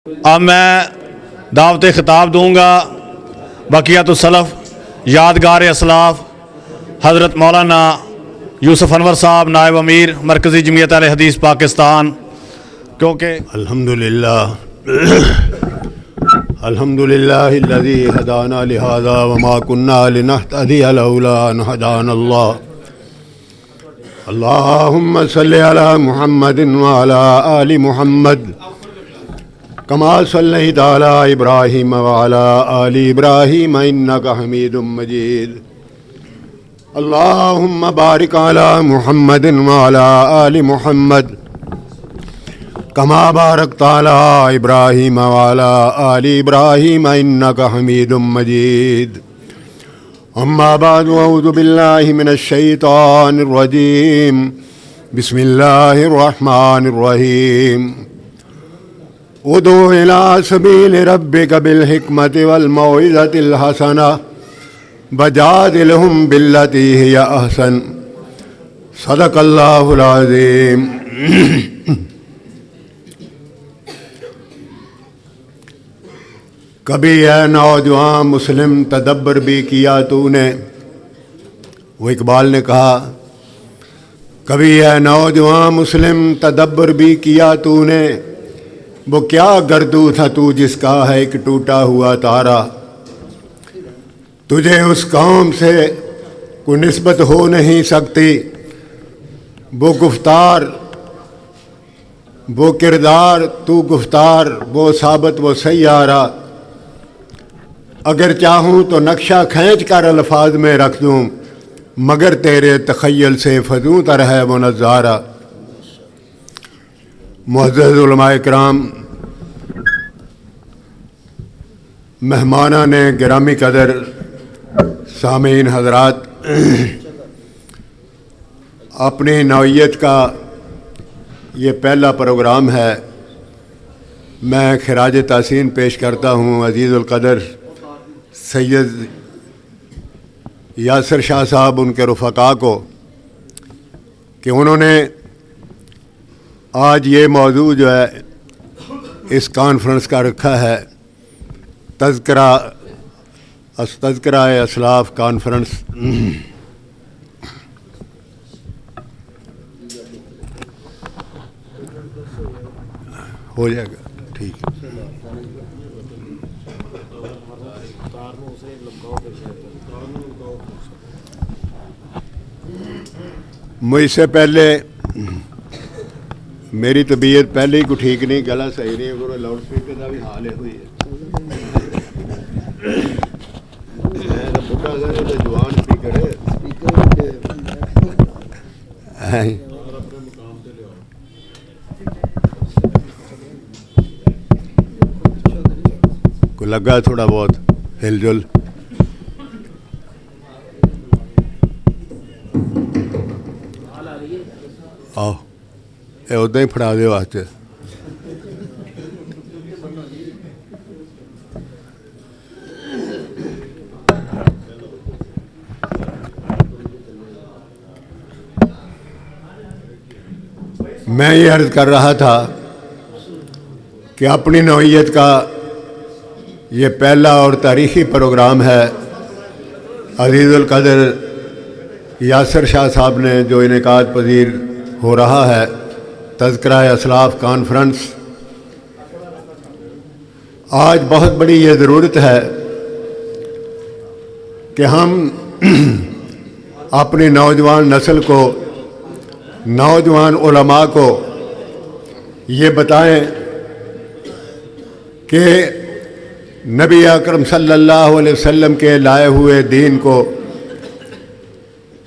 اب میں دعوت خطاب دوں گا بقیت السلف یادگار اسلاف حضرت مولانا یوسف انور صاحب نائب امیر مرکزی جمعیت اہل حدیث پاکستان، کیونکہ الحمدللہ الذی ہدانا لہذا وما کنا لنہتدی لولا ان ہدانا اللہ اللہم صلی علی محمد وعلی آل محمد کما صلیت علی ابراہیم وعلی آل ابراہیم انک حمید مجید اللہم بارک علی محمد وعلی آل محمد کما بارکت علی ابراہیم وعلی آل ابراہیم انک حمید مجید اما بعد اعوذ باللہ من الشیطان الرجیم بسم اللہ الرحمن الرحیم ادعو الی سبیل ربک بالحکمت والموعظۃ الحسنہ وجادلہم باللتی ہی احسن صدق اللہ العظیم۔ کبھی اے نوجوان مسلم تدبر بھی کیا تو نے، وہ اقبال نے کہا کبھی اے نوجوان مسلم تدبر بھی کیا تو نے، وہ کیا گردو تھا تو جس کا ہے ایک ٹوٹا ہوا تارا، تجھے اس قوم سے کوئی نسبت ہو نہیں سکتی، وہ گفتار وہ کردار تو گفتار وہ ثابت وہ سیارہ، اگر چاہوں تو نقشہ کھینچ کر الفاظ میں رکھ دوں، مگر تیرے تخیل سے فزوں تر ہے وہ نظارہ۔ معزز علماء کرام، مہمانان گرامی قدر، سامعین حضرات، اپنی نوعیت کا یہ پہلا پروگرام ہے۔ میں خراج تحسین پیش کرتا ہوں عزیز القدر سید یاسر شاہ صاحب ان کے رفقا کو کہ انہوں نے آج یہ موضوع جو ہے اس کانفرنس کا رکھا ہے، تذکرہ اسلاف کانفرنس۔ ہو جائے گا ٹھیک ہے۔ مجھ سے پہلے میری طبیعت پہلے ہی کو ٹھیک نہیں، گلا صحیح نہیں، اگر لاؤڈ اسپیکر کا بھی حال ہے ہوئی ہے بڑھا سر تو جوان اسپیکر ہے۔ کو لگا تھوڑا بہت ہل جل۔ آؤ یہ ادا ہی پھڑا دے واسطے۔ میں یہ عرض کر رہا تھا کہ اپنی نوعیت کا یہ پہلا اور تاریخی پروگرام ہے۔ عزیز القدر یاسر شاہ صاحب نے جو انعقاد پذیر ہو رہا ہے تذکرہ اسلاف کانفرنس، آج بہت بڑی یہ ضرورت ہے کہ ہم اپنی نوجوان نسل کو، نوجوان علماء کو یہ بتائیں کہ نبی اکرم صلی اللہ علیہ وسلم کے لائے ہوئے دین کو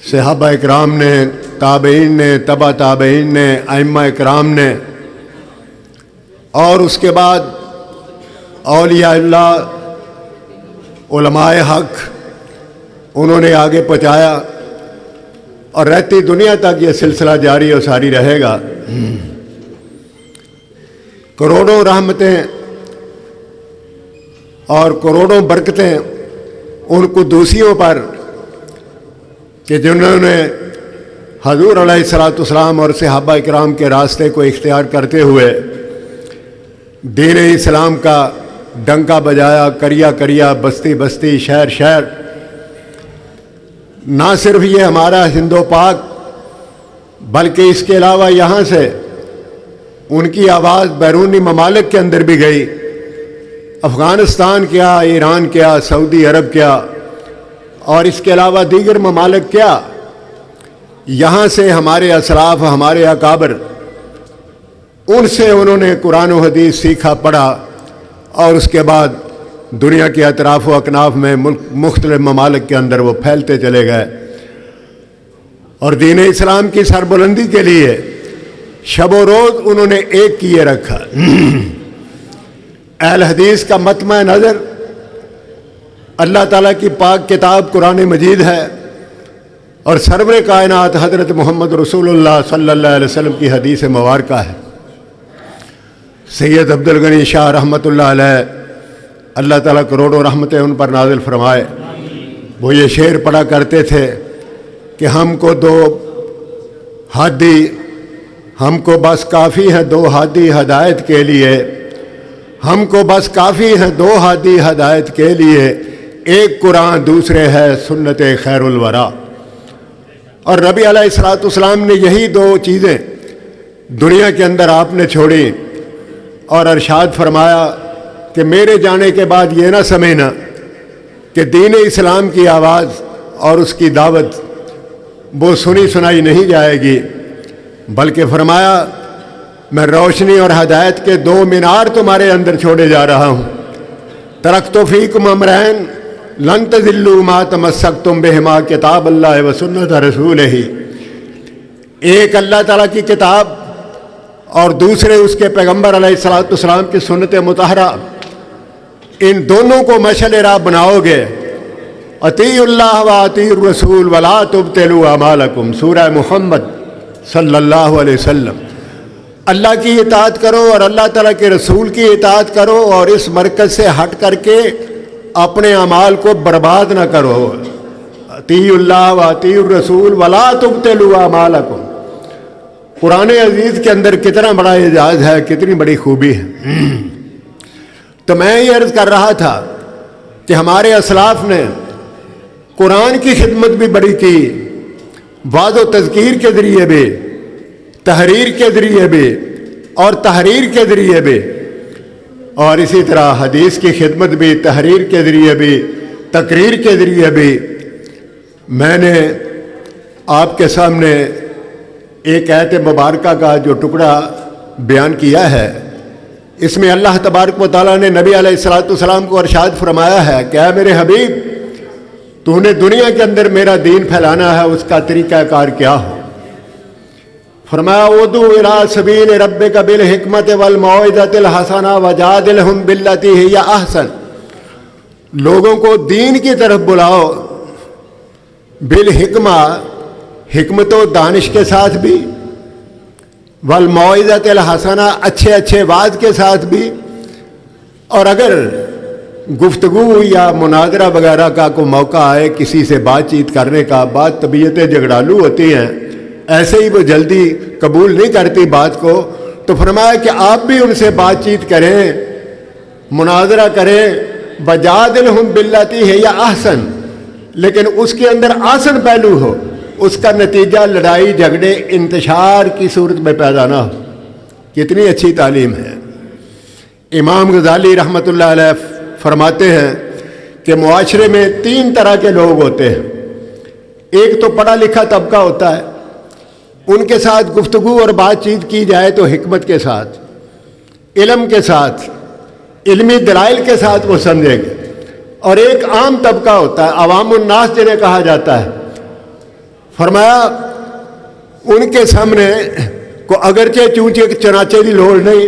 صحابہ اکرام نے، تابعین نے، تبع تابعین نے، ائمہ اکرام نے، اور اس کے بعد اولیاء اللہ، علماء حق، انہوں نے آگے پہنچایا، اور رہتی دنیا تک یہ سلسلہ جاری اور ساری رہے گا۔ کروڑوں رحمتیں اور کروڑوں برکتیں ان قدوسیوں پر کہ جنہوں نے حضور علیہ الصلوۃ والسلام اور صحابہ اکرام کے راستے کو اختیار کرتے ہوئے دین اسلام کا ڈنکا بجایا، کریا کریا، بستی بستی، شہر شہر۔ نہ صرف یہ ہمارا ہند و پاک بلکہ اس کے علاوہ یہاں سے ان کی آواز بیرونی ممالک کے اندر بھی گئی، افغانستان کیا، ایران کیا، سعودی عرب کیا، اور اس کے علاوہ دیگر ممالک کیا، یہاں سے ہمارے اسلاف، ہمارے اکابر، ان سے انہوں نے قرآن و حدیث سیکھا، پڑھا، اور اس کے بعد دنیا کے اطراف و اکناف میں مختلف ممالک کے اندر وہ پھیلتے چلے گئے، اور دین اسلام کی سربلندی کے لیے شب و روز انہوں نے ایک کیے رکھا۔ اہل حدیث کا مطمع نظر اللہ تعالیٰ کی پاک کتاب قرآن مجید ہے، اور سرور کائنات حضرت محمد رسول اللہ صلی اللہ علیہ وسلم کی حدیث مبارکہ ہے۔ سید عبدالغنی شاہ رحمۃ اللہ علیہ، اللہ تعالیٰ کروڑوں رحمتیں ان پر نازل فرمائے، وہ یہ شعر پڑھا کرتے تھے کہ ہم کو دو ہادی، ہم کو بس کافی ہیں دو ہادی ہدایت کے لیے، ہم کو بس کافی ہیں دو ہادی ہدایت کے لیے، ایک قرآن دوسرے ہے سنت خیر الورا۔ اور نبی علیہ الصلوۃ والسلام نے یہی دو چیزیں دنیا کے اندر آپ نے چھوڑی، اور ارشاد فرمایا کہ میرے جانے کے بعد یہ نہ سمجھنا کہ دین اسلام کی آواز اور اس کی دعوت وہ سنی سنائی نہیں جائے گی، بلکہ فرمایا میں روشنی اور ہدایت کے دو مینار تمہارے اندر چھوڑے جا رہا ہوں۔ ترکت فیکم امرین لن تضلوا ما تمسکتم بہما، کتاب اللہ و سنت رسولہ، ایک اللہ تعالیٰ کی کتاب اور دوسرے اس کے پیغمبر علیہ الصلوۃ والسلام کی سنت مطہرہ، ان دونوں کو مشعل راہ بناؤ گے۔ اطیعوا اللہ و اطیعوا الرسول ولا تبطلوا اعمالکم، سورہ محمد صلی اللہ علیہ وسلم۔ اللہ کی اطاعت کرو اور اللہ تعالیٰ کے رسول کی اطاعت کرو، اور اس مرکز سے ہٹ کر کے اپنے اعمال کو برباد نہ کرو۔ اطیعوا اللہ و اطیعوا الرسول ولا تبطلوا اعمالکم۔ قرآن عزیز کے اندر کتنا بڑا اعجاز ہے، کتنی بڑی خوبی ہے۔ تو میں یہ عرض کر رہا تھا کہ ہمارے اسلاف نے قرآن کی خدمت بھی بڑی کی، وعظ و تذکیر کے ذریعے بھی، تحریر کے ذریعے بھی، اور تحریر کے ذریعے بھی، اور اسی طرح حدیث کی خدمت بھی، تحریر کے ذریعے بھی، تقریر کے ذریعے بھی۔ میں نے آپ کے سامنے ایک آیت مبارکہ کا جو ٹکڑا بیان کیا ہے، اس میں اللہ تبارک و تعالیٰ نے نبی علیہ الصلوۃ والسلام کو ارشاد فرمایا ہے کہ اے میرے حبیب، تو نے دنیا کے اندر میرا دین پھیلانا ہے، اس کا طریقہ کار کیا ہو؟ فرمایا ادعو الی سبیل ربک بالحکمت والموعظۃ الحسنہ وجادلہم باللتی ہی احسن، لوگوں کو دین کی طرف بلاؤ، بالحکمہ، حکمت و دانش کے ساتھ بھی، والموعظۃ الحسنہ، اچھے اچھے وعظ کے ساتھ بھی، اور اگر گفتگو یا مناظرہ وغیرہ کا کوئی موقع آئے کسی سے بات چیت کرنے کا، بات طبیعتیں جھگڑالو ہوتی ہیں، ایسے ہی وہ جلدی قبول نہیں کرتی بات کو، تو فرمایا کہ آپ بھی ان سے بات چیت کریں، مناظرہ کریں، وجادلہم باللتی ہی احسن، لیکن اس کے اندر آسن پہلو ہو، اس کا نتیجہ لڑائی جھگڑے انتشار کی صورت میں پیدا نہ ہو۔ کتنی اچھی تعلیم ہے۔ امام غزالی رحمۃ اللہ علیہ فرماتے ہیں کہ معاشرے میں تین طرح کے لوگ ہوتے ہیں۔ ایک تو پڑھا لکھا طبقہ ہوتا ہے، ان کے ساتھ گفتگو اور بات چیت کی جائے تو حکمت کے ساتھ، علم کے ساتھ، علمی دلائل کے ساتھ وہ سمجھیں گے۔ اور ایک عام طبقہ ہوتا ہے، عوام الناس جنہیں کہا جاتا ہے، فرمایا ان کے سامنے کو اگرچہ چونچے چناچے کی لوڑ نہیں،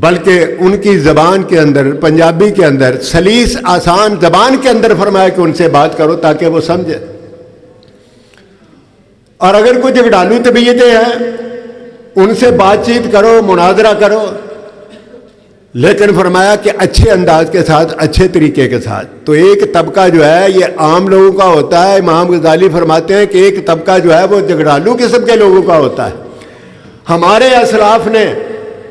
بلکہ ان کی زبان کے اندر، پنجابی کے اندر، سلیس آسان زبان کے اندر فرمایا کہ ان سے بات کرو تاکہ وہ سمجھے۔ اور اگر کوئی جھگڑالو طبیعتیں ہیں، ان سے بات چیت کرو، مناظرہ کرو، لیکن فرمایا کہ اچھے انداز کے ساتھ، اچھے طریقے کے ساتھ۔ تو ایک طبقہ جو ہے یہ عام لوگوں کا ہوتا ہے۔ امام غزالی فرماتے ہیں کہ ایک طبقہ جو ہے وہ جھگڑالو قسم کے لوگوں کا ہوتا ہے۔ ہمارے اسلاف نے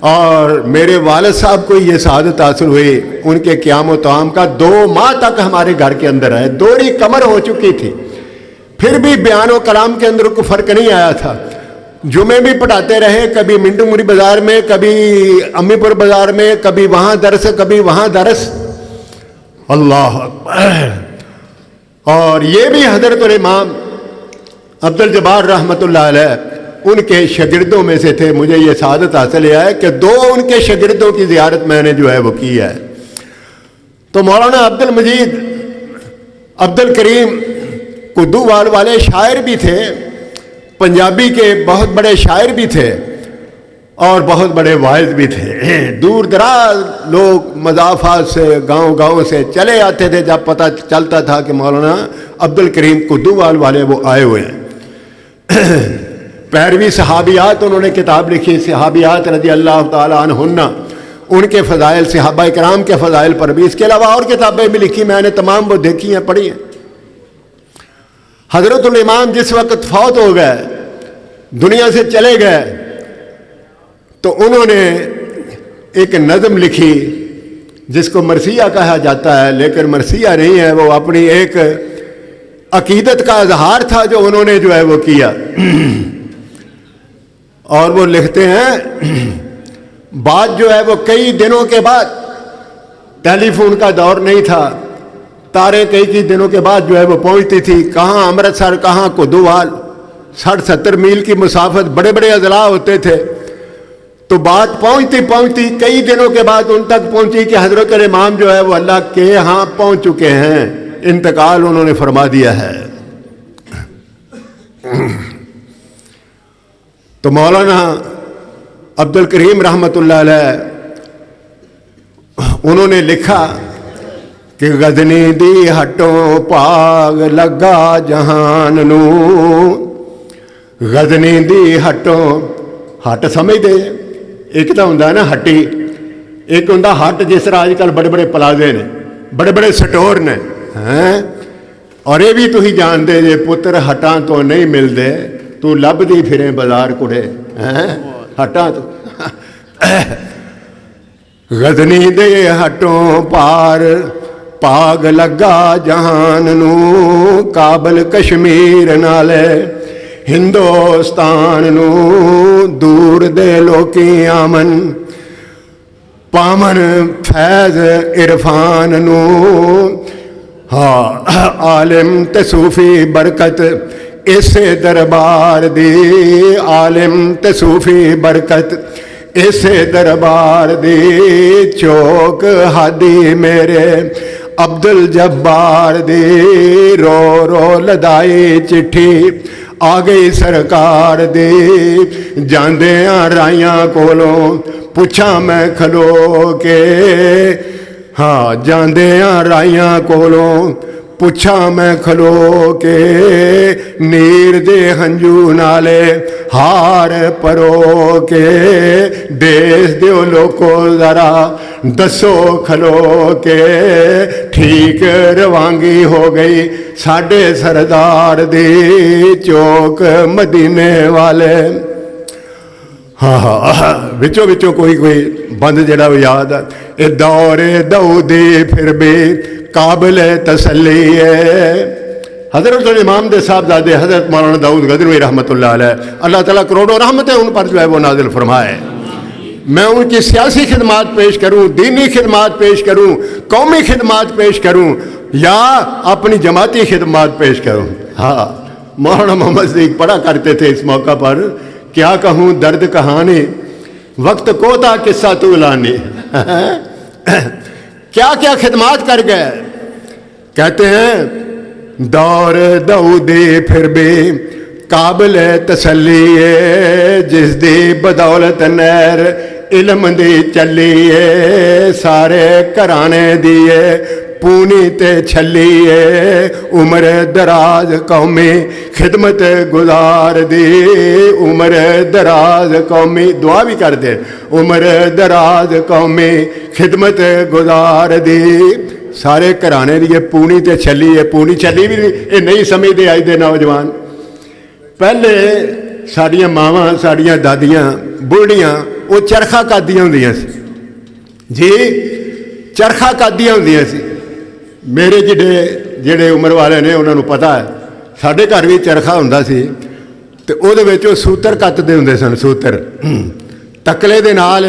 اور میرے والد صاحب کو یہ سعادت حاصل ہوئی ان کے قیام و طعام کا 2 ماہ تک ہمارے گھر کے اندر ہے. دوہری کمر ہو چکی تھی, پھر بھی بیان و کلام کے اندر کوئی فرق نہیں آیا تھا. جمعے بھی پڑھاتے رہے, کبھی منٹو موری بازار میں, کبھی امی پور بازار میں, کبھی وہاں درس, کبھی وہاں درس. اللہ اکبر. اور یہ بھی حضرت الامام عبد الجبار رحمۃ اللہ علیہ ان کے شاگردوں میں سے تھے. مجھے یہ سعادت حاصل ہے کہ 2 ان کے شاگردوں کی زیارت میں نے جو ہے وہ کی ہے. تو مولانا عبد المجید عبد الکریم قدووال والے شاعر بھی تھے, پنجابی کے بہت بڑے شاعر بھی تھے اور بہت بڑے واعظ بھی تھے. دور دراز لوگ مضافات سے, گاؤں گاؤں سے چلے آتے تھے جب پتہ چلتا تھا کہ مولانا عبد الکریم قدووال والے وہ آئے ہوئے ہیں. پیروی صحابیات انہوں نے کتاب لکھی, صحابیات رضی اللہ تعالیٰ عنہن, ان کے فضائل, صحابہ کرام کے فضائل پر بھی. اس کے علاوہ اور کتابیں بھی لکھی, میں نے تمام وہ دیکھی ہیں, پڑھی ہیں. حضرت الامام جس وقت فوت ہو گئے, دنیا سے چلے گئے, تو انہوں نے ایک نظم لکھی جس کو مرثیہ کہا جاتا ہے, لیکن مرثیہ نہیں ہے, وہ اپنی ایک عقیدت کا اظہار تھا جو انہوں نے جو ہے وہ کیا. اور وہ لکھتے ہیں, بات جو ہے وہ کئی دنوں کے بعد, ٹیلی فون کا دور نہیں تھا, تارے کئی دنوں کے بعد جو ہے وہ پہنچتی تھی. کہاں امرتسر, کہاں قدووال, 60-70 میل کی مسافت, بڑے بڑے اضلاع ہوتے تھے. تو بات پہنچتی کئی دنوں کے بعد ان تک پہنچی کہ حضرت الامام جو ہے وہ اللہ کے ہاں پہنچ چکے ہیں, انتقال انہوں نے فرما دیا ہے. تو مولانا عبد الکریم رحمۃ اللہ علیہ انہوں نے لکھا کہ غزنی دی ہٹوں پاگ لگا جہان نو. غزنی دی ہٹوں, ہٹ سمجھ دے, ایک تو ہوں نا ہٹی, ایک ہوں ہٹ جس طرح آج کل بڑے بڑے پلازے نے, بڑے بڑے سٹور نے, اور یہ بھی تھی جان دے جے پتر ہٹاں تو نہیں ملتے, تو لب دی پھریں بازار کڑے ہٹاں تو. غزنی دے ہٹوں پار پاگ لگا جہان نو, کابل کشمیر نالے ہندوستان نو, دور دے لوکی آمن پامن فیض عرفان نو. ہاں عالم تے صوفی برکت اسے دربار دی, عالم تے صوفی برکت اسے دربار دی. چوک ہادی میرے عبد الجبار دی, رو رو لدائی چٹھی آ گئی سرکار دی. جاندیاں رائیاں کولوں پوچھا میں کھلو کے, ہاں جاندیاں رائیاں کولوں پوچھا میں کھلو کے, نیر دے ہنجو نالے ہار پرو کے. دیس دیو لوکو ذرا دسو کھلو کے, ٹھیک روانگی ہو گئی ساڈے سردار دی, چوک مدینے والے. ہاں وچوں کوئی بند جڑا یاد ہے, اے دور دعودی پھر بھی قابل تسلی ہے. حضرت الامام دے صاحبزادے حضرت مولانا داؤد غزنوی رحمۃ اللہ علیہ, اللہ تعالیٰ کروڑوں رحمتیں ان پر جو ہے وہ نازل فرمائے. میں ان کی سیاسی خدمات پیش کروں, دینی خدمات پیش کروں, قومی خدمات پیش کروں, یا اپنی جماعتی خدمات پیش کروں. ہاں مولانا محمد صدیق پڑھا کرتے تھے اس موقع پر, کیا کہوں درد کہانی وقت کو تھا قصہ تو لانی. کیا کیا خدمات کر گئے. کہتے ہیں دور دعودی پھر بھی قابل تسلی ہے, جس دی بدولت نیر علم دی چلی ہے, سارے کرانے دیے پونی تے چھلی ہے, عمر دراز قومی خدمت گزار دی, عمر دراز قومی, دعا بھی کر دے, عمر دراز قومی خدمت گزار دی. سارے کرانے دیے پونی تے چھلی ہے. پونی چھلی بھی یہ نہیں سمجھتے آج دے نوجوان. پہلے ساڑیاں ماواں ساڑیاں دادیاں بڑھیاں وہ چرخا قادیاں ہوندیاں سی جی, چرخا قادیاں ہوندیاں سی. میرے جڑے عمر والے نے انہوں نے پتا ہے, ساڈے گھر بھی چرخا ہوندا سی تے اودے وچ سوتر کتدے ہوندے سن. سوتر تکلے دے نال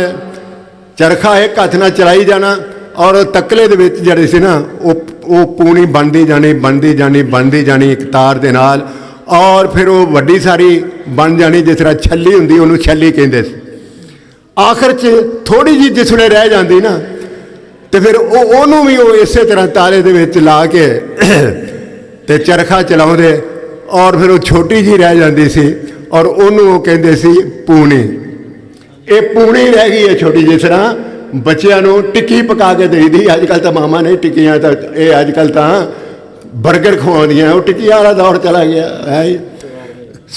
چرخا ایک ہاتھ نال چلائی جانا اور تکلے دے وچ جڑے سی نا وہ پونی بنتی جانی ایک تار دے نال, اور پھر وہ وڈی ساری بن جانی جس طرح چھلی ہوندی انہوں چھلی کہندے سی. آخر تھوڑی جی جس ویلے رہ جاندی نا تو پھر انہوں بھی وہ اسی طرح تالے دے وچ لا کے تے چرخا چلاؤندے, اور پھر وہ چھوٹی جی رہ جاندی سی اور انہوں وہ کہندے سی پونی. یہ پونی رہ گئی ہے چھوٹی, جس طرح بچیاں نو ٹکی پکا کے دئی دی. اج کل تو ماما نہیں ٹکیاں, تو یہ اج کل تو برگر کھواؤندیاں, وہ ٹکی والا دور چلا گیا ہے.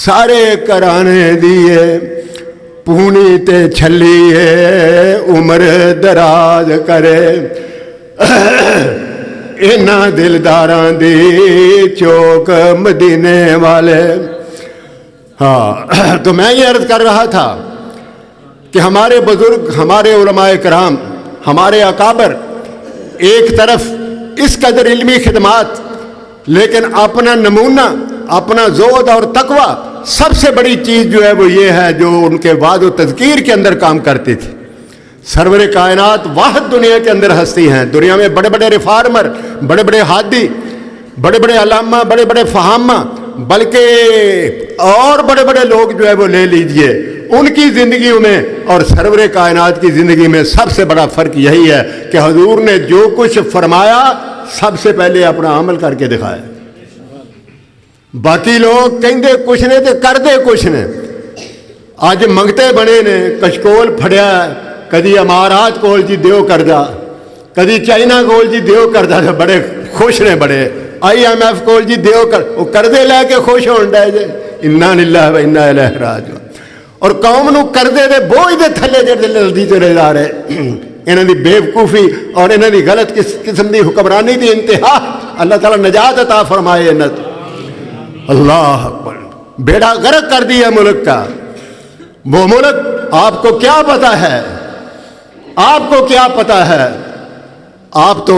سارے کرانے دیے پونی تے چھلی ہے, عمر دراز کرے اینا دلداراں دی چوک مدینے والے. ہاں, تو میں یہ عرض کر رہا تھا کہ ہمارے بزرگ, ہمارے علماء کرام, ہمارے اکابر ایک طرف اس قدر علمی خدمات, لیکن اپنا نمونہ, اپنا زہد اور تقوی سب سے بڑی چیز جو ہے وہ یہ ہے جو ان کے وعد و تذکیر کے اندر کام کرتی تھی. سرور کائنات واحد دنیا کے اندر ہستی ہیں. دنیا میں بڑے بڑے ریفارمر, بڑے بڑے ہادی, بڑے بڑے علامہ, بڑے بڑے فہامہ, بلکہ اور بڑے بڑے لوگ جو ہے وہ لے لیجئے, ان کی زندگیوں میں اور سرور کائنات کی زندگی میں سب سے بڑا فرق یہی ہے کہ حضور نے جو کچھ فرمایا سب سے پہلے اپنا عمل کر کے دکھایا. باقی لوگ کہندے کچھ نے تے کردے کچھ نے. اج منگتے بنے نے, کشکول پھڑیا, کدی امارات کول جی دیو کردہ, کدی چائنا کول جی دیو کردہ, تو بڑے خوش نے. بڑے IMF کول جی دیو کر, وہ کردے لے کے خوش ہون ڈے جے. انا للہ و انا الیہ راجعون. اور قوم نو کردے دے بوجھ دے تھلے جڑے لدی چلے جا رہے. انہاں دی بیوقوفی اور انہاں دی غلط قسم دی حکمرانی دی انتہا. اللہ تعالیٰ نجات عطا فرمائے انہاں تو. اللہ اکبر, بیڑا غرق کر دیا ملک کا. وہ ملک آپ کو کیا پتا ہے, آپ کو کیا پتا ہے. آپ تو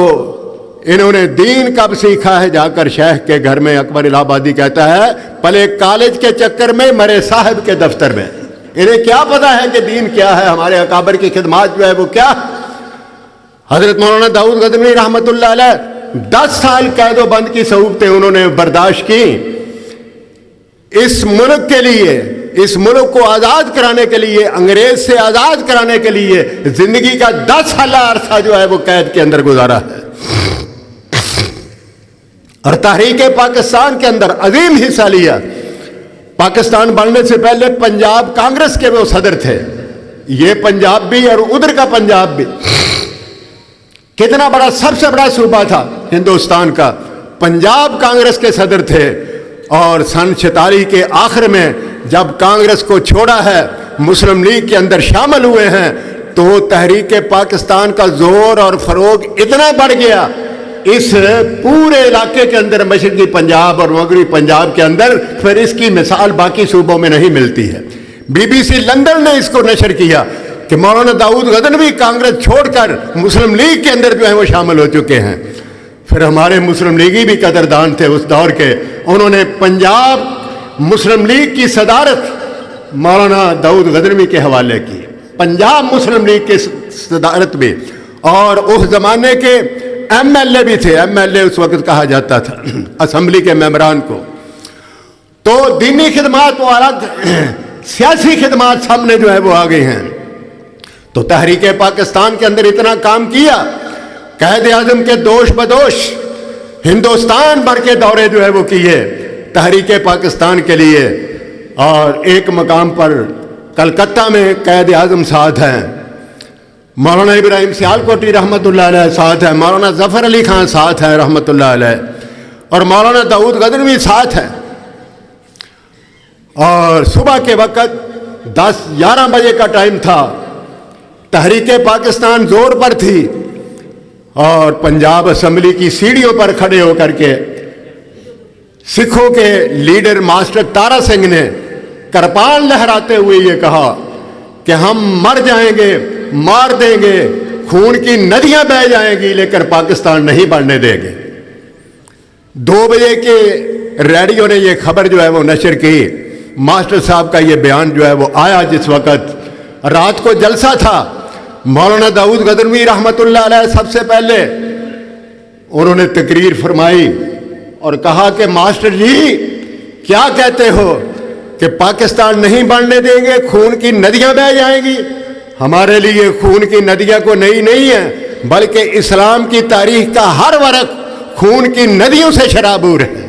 انہوں نے دین کب سیکھا ہے, جا کر شیخ کے گھر میں. اکبر الہ آبادی کہتا ہے پلے کالج کے چکر میں مرے صاحب کے دفتر میں. انہیں کیا پتا ہے کہ دین کیا ہے. ہمارے اکابر کی خدمات جو ہے وہ کیا. حضرت مولانا داؤد غزنوی رحمۃ اللہ علیہ 10 سال قید و بند کی صعوبتیں انہوں نے برداشت کی اس ملک کے لیے, اس ملک کو آزاد کرانے کے لیے, انگریز سے آزاد کرانے کے لیے. زندگی کا 10 سالہ عرصہ جو ہے وہ قید کے اندر گزارا ہے. اور تحریک پاکستان کے اندر عظیم حصہ لیا. پاکستان بننے سے پہلے پنجاب کانگریس کے وہ صدر تھے. یہ پنجاب بھی اور ادھر کا پنجاب بھی کتنا بڑا, سب سے بڑا صوبہ تھا ہندوستان کا. پنجاب کانگریس کے صدر تھے. اور سن 46 کے آخر میں جب کانگریس کو چھوڑا ہے, مسلم لیگ کے اندر شامل ہوئے ہیں, تو تحریک پاکستان کا زور اور فروغ اتنا بڑھ گیا اس پورے علاقے کے اندر, مشرقی پنجاب اور مغربی پنجاب کے اندر. پھر اس کی مثال باقی صوبوں میں نہیں ملتی ہے. BBC لندن نے اس کو نشر کیا کہ مولانا داؤد غزنوی کانگریس چھوڑ کر مسلم لیگ کے اندر جو ہے وہ شامل ہو چکے ہیں. پھر ہمارے مسلم لیگی بھی قدردان تھے اس دور کے, انہوں نے پنجاب مسلم لیگ کی صدارت مولانا داؤد غزنوی کے حوالے کی. پنجاب مسلم لیگ کی صدارت بھی, اور اس زمانے کے MLA بھی تھے. MLA اس وقت کہا جاتا تھا اسمبلی کے ممبران کو. تو دینی خدمات و الگ سیاسی خدمات سامنے جو ہے وہ آ گئی ہیں. تو تحریک پاکستان کے اندر اتنا کام کیا, قائد اعظم کے دوش بدوش ہندوستان بھر کے دورے جو ہے وہ کیے تحریک پاکستان کے لیے. اور ایک مقام پر کلکتہ میں قائد اعظم ساتھ ہیں, مولانا ابراہیم سیالکوٹی رحمۃ اللہ علیہ ساتھ ہے, مولانا ظفر علی خان ساتھ ہیں رحمۃ اللہ علیہ, اور مولانا داؤد غزنوی ساتھ ہیں. اور صبح کے وقت 10-11 بجے کا ٹائم تھا. تحریک پاکستان زور پر تھی, اور پنجاب اسمبلی کی سیڑھیوں پر کھڑے ہو کر کے سکھوں کے لیڈر ماسٹر تارا سنگھ نے کرپان لہراتے ہوئے یہ کہا کہ ہم مر جائیں گے, مار دیں گے, خون کی ندیاں بہہ جائیں گی, لیکن پاکستان نہیں بڑھنے دیں گے. 2 بجے کے ریڈیو نے یہ خبر جو ہے وہ نشر کی. ماسٹر صاحب کا یہ بیان جو ہے وہ آیا جس وقت رات کو جلسہ تھا. مولانا داؤد غزنوی رحمۃ اللہ علیہ سب سے پہلے انہوں نے تقریر فرمائی اور کہا کہ ماسٹر جی کیا کہتے ہو کہ پاکستان نہیں بڑھنے دیں گے, خون کی ندیاں بہہ جائیں گی. ہمارے لیے خون کی ندیاں کو نئی نہیں ہے, بلکہ اسلام کی تاریخ کا ہر ورق خون کی ندیوں سے شرابور ہے.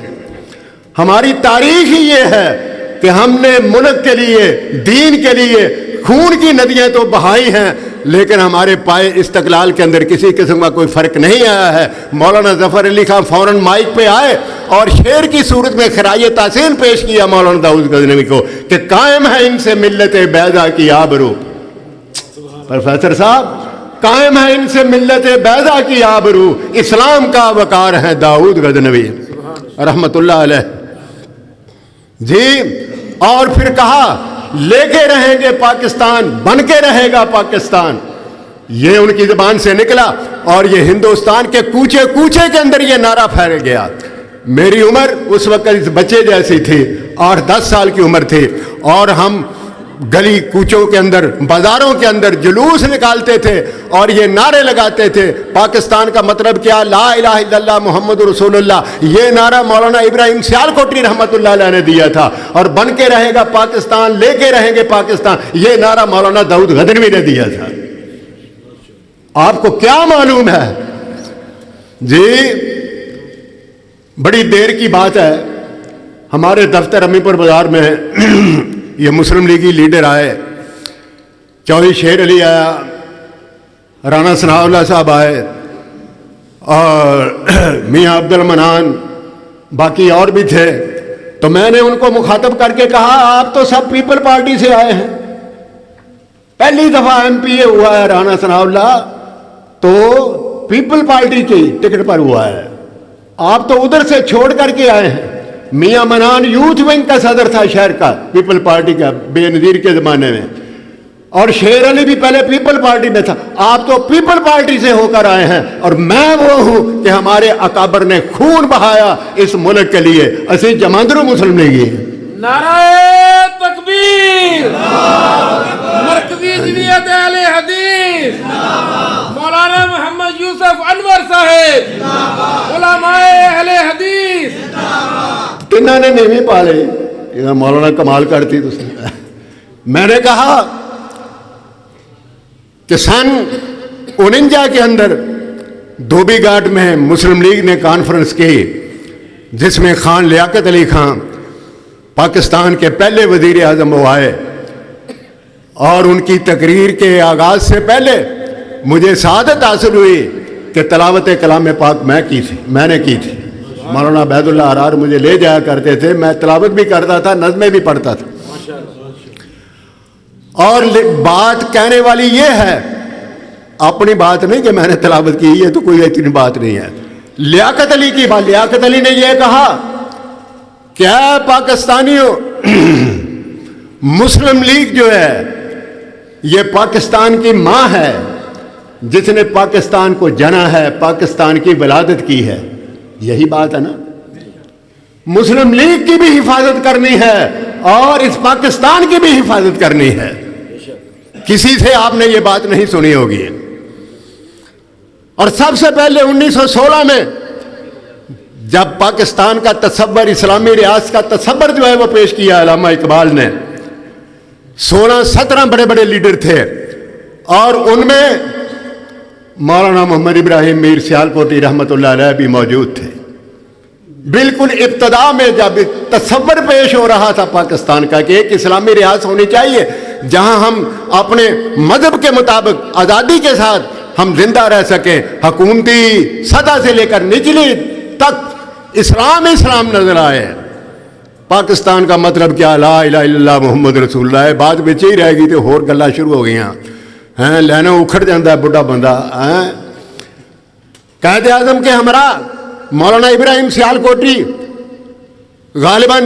ہماری تاریخ ہی یہ ہے کہ ہم نے ملک کے لیے, دین کے لیے خون کی ندیاں تو بہائی ہیں, لیکن ہمارے پائے استقلال کے اندر کسی قسم کا کوئی فرق نہیں آیا ہے. مولانا ظفر علی خان فوراً مائک پہ آئے اور شعر کی صورت میں خراج تحسین پیش کیا مولانا داؤد غزنوی کو کہ قائم ہے ان سے ملت بیضا کی آبرو. پروفیسر صاحب, قائم ہے ان سے ملت بیضا کی آبرو, اسلام کا وقار ہے داؤد غزنوی رحمت اللہ علیہ. جی اور پھر کہا لے کے رہیں گے پاکستان, بن کے رہے گا پاکستان. یہ ان کی زبان سے نکلا اور یہ ہندوستان کے کوچے کوچے کے اندر یہ نعرہ پھیل گیا. میری عمر اس وقت اس بچے جیسی تھی, 8-10 سال کی عمر تھی, اور ہم گلی کوچوں کے اندر, بازاروں کے اندر جلوس نکالتے تھے اور یہ نعرے لگاتے تھے پاکستان کا مطلب کیا, لا الہ الا اللہ محمد رسول اللہ. یہ نعرہ مولانا ابراہیم سیال کوٹری رحمت اللہ علیہ نے دیا تھا. اور بن کے رہے گا پاکستان, لے کے رہیں گے پاکستان, یہ نعرہ مولانا داؤد غزنوی نے دیا تھا. آپ کو کیا معلوم ہے جی؟ بڑی دیر کی بات ہے, ہمارے دفتر امی پور بازار میں یہ مسلم لیگی لیڈر آئے, چودھری شیر علی آیا, رانا ثناء اللہ صاحب آئے, اور میاں عبد المنان, باقی اور بھی تھے. تو میں نے ان کو مخاطب کر کے کہا آپ تو سب پیپل پارٹی سے آئے ہیں, پہلی دفعہ ایم پی اے ہوا ہے رانا ثناء اللہ تو پیپل پارٹی کی ٹکٹ پر ہوا ہے, آپ تو ادھر سے چھوڑ کر کے آئے ہیں. میاں منان یوتھ ونگ کا صدر تھا شہر کا, پیپل پارٹی کا, بے نظیر کے زمانے میں, اور شیر علی بھی پہلے پیپل پارٹی میں تھا. آپ تو پیپل پارٹی سے ہو کر آئے ہیں, اور میں وہ ہوں کہ ہمارے اکابر نے خون بہایا اس ملک کے لیے. اسی جماندرو مسلم لیگی. نعرہ تکبیر, مرکزی جمعیت اہل حدیث, مولانا محمد یوسف انور صاحب, علماء اہل حدیث. انہوں نے نہیں پالے, مولانا کمال کرتی. میں نے کہا کہ سن 49 کے اندر دھوبی گھاٹ میں مسلم لیگ نے کانفرنس کی, جس میں خان لیاقت علی خان پاکستان کے پہلے وزیر اعظم وہ آئے, اور ان کی تقریر کے آغاز سے پہلے مجھے سعادت حاصل ہوئی کہ تلاوت کلام پاک میں نے کی تھی. مولانا عبید اللہ ارار مجھے لے جایا کرتے تھے, میں تلاوت بھی کرتا تھا, نظمیں بھی پڑھتا تھا. اور بات کہنے والی یہ ہے, اپنی بات نہیں کہ میں نے تلاوت کی, یہ تو کوئی اتنی بات نہیں ہے. لیاقت علی کی بات, لیاقت علی نے یہ کہا کہ اے پاکستانیوں, مسلم لیگ جو ہے یہ پاکستان کی ماں ہے, جس نے پاکستان کو جنا ہے, پاکستان کی ولادت کی ہے. یہی بات ہے نا, مسلم لیگ کی بھی حفاظت کرنی ہے اور اس پاکستان کی بھی حفاظت کرنی ہے. کسی سے آپ نے یہ بات نہیں سنی ہوگی. اور سب سے پہلے 1916 میں جب پاکستان کا تصور, اسلامی ریاست کا تصور جو ہے وہ پیش کیا علامہ اقبال نے, 16-17 بڑے بڑے لیڈر تھے, اور ان میں مولانا محمد ابراہیم میر سیال کوٹی رحمت اللہ علیہ بھی موجود تھے. بالکل ابتدا میں جب تصور پیش ہو رہا تھا پاکستان کا کہ ایک اسلامی ریاست ہونی چاہیے جہاں ہم اپنے مذہب کے مطابق آزادی کے ساتھ ہم زندہ رہ سکیں, حکومتی سطح سے لے کر نچلی تک اسلام نظر آئے. پاکستان کا مطلب کیا, لا الہ الا اللہ محمد رسول اللہ. بات بچ ہی رہ گئی تو ہور گلاں شروع ہو گئیاں ہیں, لینا اکھڑ جاتا ہے بڑھا بندہ. قائد اعظم کے ہمراہ مولانا ابراہیم سیال کوٹری غالباً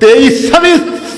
23-24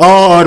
اور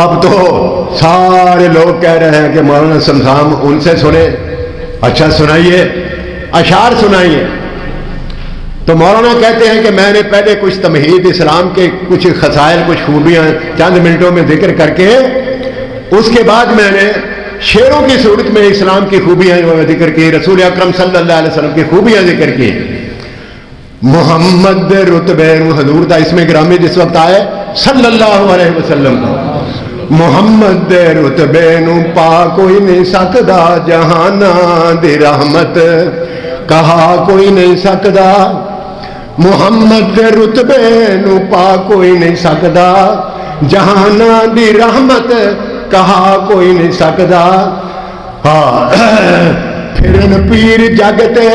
اب تو سارے لوگ کہہ رہے ہیں کہ مولانا سمسام ان سے سنے، اچھا سنائیے، اشعار سنائیے۔ تو مولانا کہتے ہیں کہ میں نے پہلے کچھ تمہید اسلام کے کچھ خصائل، کچھ خوبیاں چند منٹوں میں ذکر کر کے اس کے بعد میں نے شعروں کی صورت میں اسلام کی خوبیاں ذکر کی، رسول اکرم صلی اللہ علیہ وسلم کی خوبیاں ذکر کی۔ محمد رتبے حضور دا اسم گرامی جس وقت آئے صلی اللہ علیہ وسلم کا، محمد رتبے نو پا کوئی نہیں سکدا، جہاناں دی رحمت کہا کوئی نہیں سکدا، محمد دے رتبے نو پا کوئی نہیں سکدا، جہاناں دی رحمت کہا کوئی نہیں سکدا۔ پھرن پیر جگتے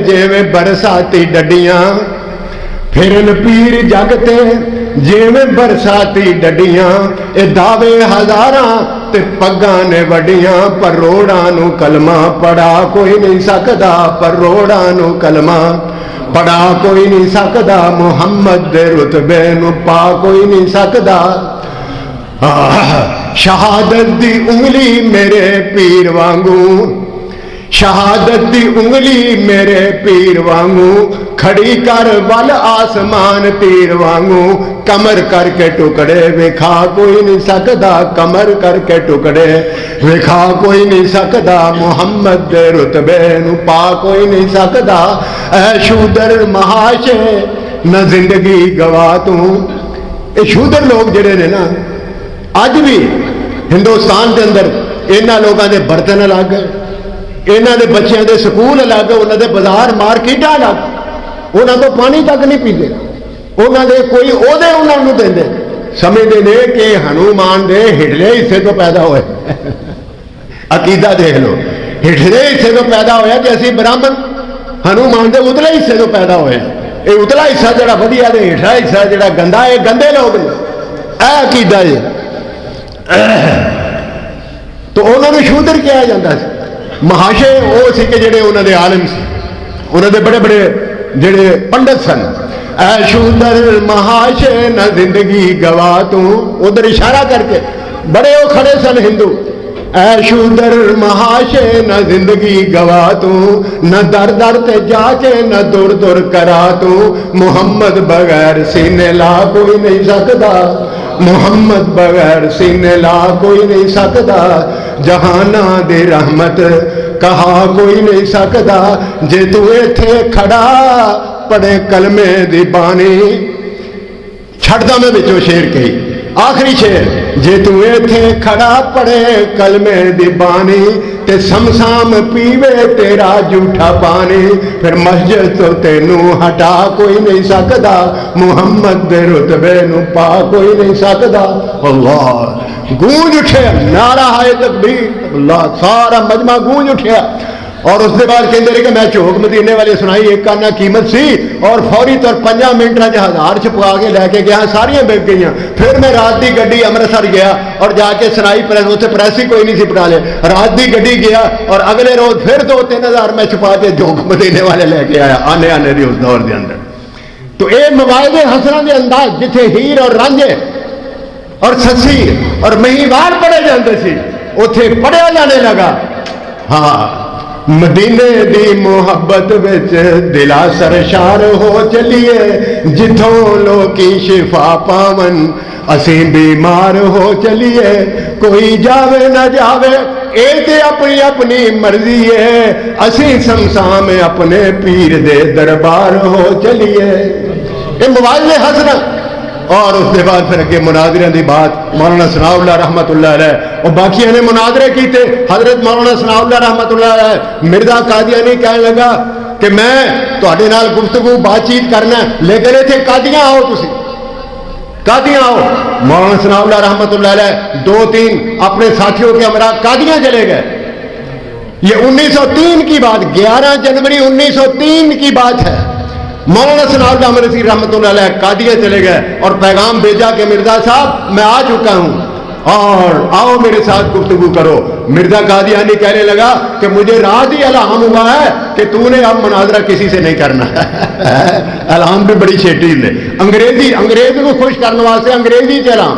جیویں برساتی ڈڈیاں، پھرن پیر جگتے جیویں برساتی ڈڈیاں، اے دعوے ہزاراں تے پگاں نے وڈیاں، پر روڑاں نو کلمہ پڑھا کوئی نہیں سکدا، پر روڑاں نو کلمہ پڑھا کوئی نہیں سکدا، محمد دے رتبے نو پا کوئی نہیں سکدا۔ شہادت دی انگلی میرے پیر وانگوں، شہادت دی انگلی میرے پیر وانگوں، کھڑی کر ول آسمان تیر وانگوں، کمر کر کے ٹکڑے وکھا کوئی نہیں سکدا، کمر کر کے ٹکڑے وکھا کوئی نہیں سکدا، محمد دے رتبے نو پا کوئی نہیں سکدا۔ اے شودر محاشے نہ زندگی گوا تو، اے شودر لوگ جڑے نے نا اج بھی ہندوستان کے اندر انہاں لوگاں دے برتن الگ، انہاں دے بچیاں دے سکول الگ، انہاں دے بازار مارکیٹاں الگ، انہاں تو پانی تک نہیں پیتے، انہاں دے کوئی عہدے انہاں نوں دیندے، سمجھدے نے کہ ہنومان دے ہٹلے حصے تو پیدا ہوئے۔ عقیدہ دیکھ لو، ہٹلے حصے تو پیدا ہویا کہ اسی برہمن، ہنومان دے اتلے حصے تو پیدا ہوئے، اے اتلا حصہ جڑا ودیا تے ہٹلا حصہ جڑا گندا ہے، گندے لوگ نے، اے عقیدہ ہے۔ تو انہوں نے شودر کیا جاتا سی، محاشے وہ سی کہ جڑے انہوں نے عالم سی، انہوں نے بڑے بڑے جڑے پنڈت سن۔ اے شودر محاشے نہ زندگی گوا تو، ادھر اشارہ کر کے بڑے وہ کھڑے سن ہندو، اے شودر محاشے نہ زندگی گوا تو، نہ در در تے جا کے نہ دور دور کرا تو، محمد بغیر سینے لا کوئی نہیں سکدا، محمد بغیر سینے لا کوئی نہیں سکدا، جہاناں دی رحمت کہا کوئی نہیں سکدا، جے تو ایتھے کھڑا پڑے کلمے دی بانی، چھڑدا میں بچو شیر کہی آخری شیر، جے تو ایتھے کھڑا پڑے کلمے دی بانی، تے سمسام پیوے تیرا جھوٹا پانی، پھر مسجد تو تینوں ہٹا کوئی نہیں سکدا، محمد دے رتبے نو پا کوئی نہیں سکدا۔ اللہ گونج اٹھے، نعرہ ہے تکبیر، اللہ سارا مجمع گونج اٹھیا، اور اس دے بعد کہندے رہے کہ میں چوک مدینے والے سنائی ایک کانا قیمت سی، اور فوری طور 5 منٹاں چ 1000 چھپا کے لے کے گیا، ساریاں بک گئیاں۔ پھر میں رات دی گڈی امرتسر گیا اور جا کے سنائی پریس، اتنے پریس ہی کوئی نہیں سی بٹا لے، رات دی گڈی گیا اور اگلے روز پھر 2-3 ہزار میں چھپا کے چوک مدینے والے لے کے آیا، آنے آنے دی اس دور دے اندر۔ تو اے مواعظ حسنہ دے انداز جتھے ہیر اور رانجھے اور سسی اور مہیوار پڑھے جاندے سی، اتھے پڑھیا جانے لگا۔ ہاں مدینے دی محبت وچ دلا سرشار ہو چلیے، جتھوں لوکی شفا پاون اسیں بیمار ہو چلیے، کوئی جاوے نہ جاوے اے تے اپنی اپنی مرضی ہے، اسیں سمسام اپنے پیر دے دربار ہو چلیے۔ اے مواعظ حسنہ، اور اس کے بعد پھر اگے مناظرے دی بات، مولانا ثناء اللہ رحمت اللہ علیہ اور باقی نے مناظرے کیتے، حضرت مولانا ثناء اللہ رحمت اللہ علیہ مرزا قادیانی کہنے لگا کہ میں تہاڈے نال گفتگو بات چیت کرنا ہے، لیکن ایتھے قادیاں آؤ، تسی قادیاں آؤ۔ مولانا ثناء اللہ رحمت اللہ علیہ 2-3 اپنے ساتھیوں کے ہمراہ قادیاں چلے گئے۔ یہ 1903 کی بات، 11 جنوری 1903 کی بات ہے۔ مولانا ثناء اللہ مرسی رحمۃ اللہ علیہ قادیہ چلے گئے اور پیغام بھیجا کہ مرزا صاحب میں آ چکا ہوں اور آؤ میرے ساتھ گفتگو کرو۔ مرزا قادیانی کہنے لگا کہ مجھے رات ہی الہام ہوا ہے کہ تو نے اب مناظرہ کسی سے نہیں کرنا۔ الہام بھی بڑی چھیٹی نے، انگریز کو خوش کرنے واسطے انگریزی چ الہام،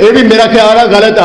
ਇਹ ਵੀ ਮੇਰਾ ਖਿਆਲ ਆ ਗਲਤ ਆ,